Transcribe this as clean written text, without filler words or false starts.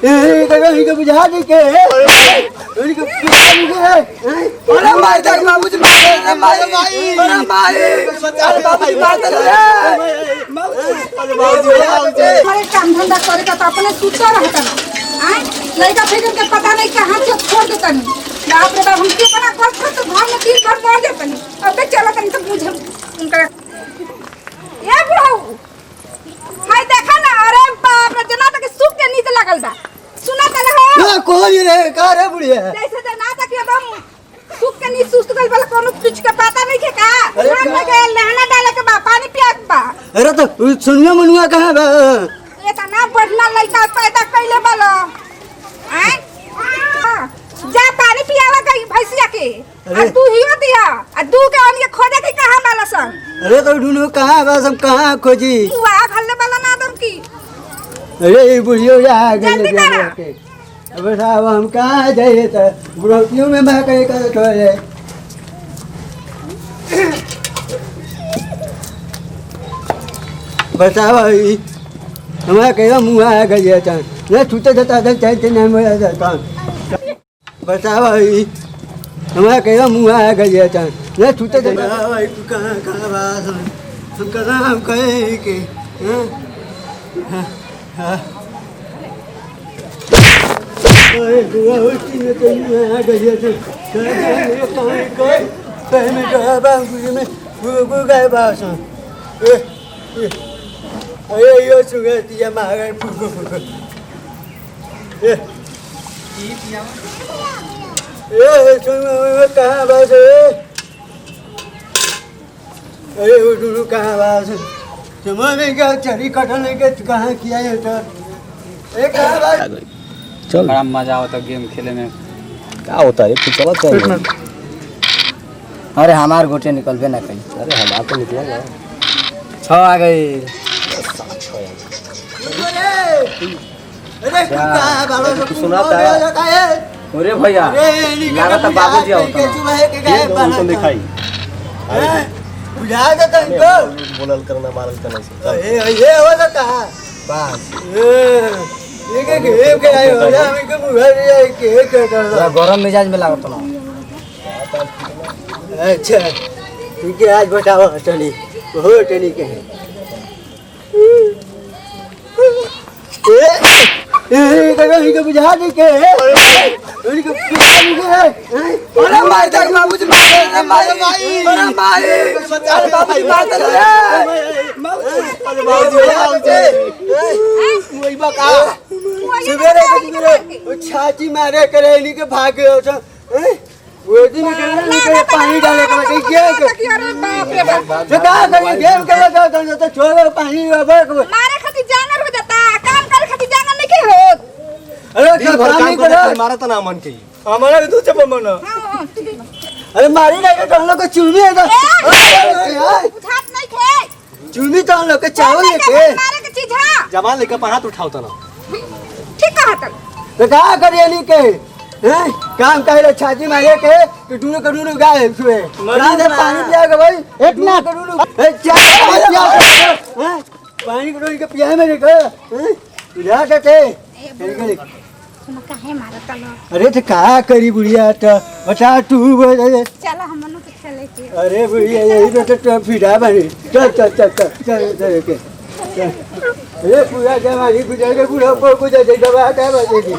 ए कहीं के बुझा दे के उन्हीं को अरे मार दे बाबूजी मार माई अरे माई अरे बाबूजी मार दे अरे बाबूजी अरे काम धंधा करे का तो अपने सुता रहता ना हां लड़का फिर के पता नहीं कहां से छोड़ देता नहीं बाप रे बाप हम क्यों बना कर तो घर में तीन बार मार देता नहीं अब चलो तनी तो बुझ उनका ये बुढ़ऊ हाय देखा ना अरे बाप रे जना तक सूख के नीचे लगल बा सुना तले हो ना कोई रे का रे बुढ़िया जैसे जना तक एकदम सूख के नीचे सुस्त गल वाला कोनो कुछ का पता नहीं के का घर में गए नहाना डाले के बा पानी पिया के बा अरे तो सुनिया मनुआ कहां बा ये त ना बढ़ना लड़का पैदा कइले बालो हैं जा पानी पियावा गई भैंसिया के आ तू हियो दिया आ दू के अनिए खोजे के कहां बाला सन अरे तो ढूंढो कहां बा हम कहां खोजी तू आ घल्ले वाला ना दम की अरे बुढ़ियो आ जल्दी गए करा। अब साहब हम कहां जाए तो बुढ़ियों में मैं कहीं कर छोड़े बता भाई हमारा कहीं मुँह आ गई है चांद न छूटे जाता था चाहते नहीं मेरा जाता बता भाई हमारा कहीं मुँह आ गई है चांद न छूटे जाता भाई तू कहाँ कहाँ बात हम कहाँ हम कहें कि अरे बुआ होती न तो मुँह आ गई है तो कहीं में कहा बाबू में वो गए बास अरे यो सुगर दिया मारे फुको फुको ए सुन कहाँ बास अरे वो दोनों कहाँ बास तुम्हारे क्या चरी कटने के कहाँ किया है तो एक कहाँ बास चल बड़ा मजा आता गेम खेले में क्या होता है फिर चलो चल अरे हमार गोटे निकलबे ना कहीं अरे हमारा तो निकलेगा 6 आ गई अरे कहाँ बालों कुछ सुनाता है अरे भैया लागत बाबूजी आओ तो दिखाई बुझा देता इनको बोलल करना मारल करना से ये हो सकता है बस ये के गेम के आए हो या मैं के मुझे ये के करता गरम मिजाज में लागत ना अच्छा ठीक है आज बताओ टनी वो टनी के है ए कहीं के बुझा दे के उन्हीं को है अरे मार दे बाबूजी मार माई अरे माई अरे बाबूजी मार दे अरे बाबूजी वही बका सवेरे के छाती मारे करे इन्हीं के भागे हो तो वो दिन के पानी डाले के बैठे क्या अरे बाप रे बाप तो का करें गेम खेला तो छोड़ो पानी मारे खातिर जानवर हो जाता काम करे खातिर जानवर नहीं के हो अरे दिन भर काम करे मारा तो ना मन के हमारा भी दूसरे पर मना अरे मारी नहीं तो हम लोग को चुनी है तो बुझात नहीं थे चुनी तो हम लोग के चावल लेके मारे के चीज हां जवान लेकर हाथ उठाओ तो ना ठीक कहा तक तो क्या करिए नहीं के हैं काम करे छाती मारे के तो दूर का दूर गाय सुए मरी दे पानी पिया के भाई इतना करूँ पानी करो इनके पिया में देखो हैं बुझा देते काहे मारता लो अरे तो क्या करी बुढ़िया तो बता तू चलो हम मनु के खेले के अरे बुढ़िया यही तो फिरा बनी चल चल चल चल चल चल के अरे पूरा जमानी गुजर के बूढ़ा को गुजर दवा क्या बचेगी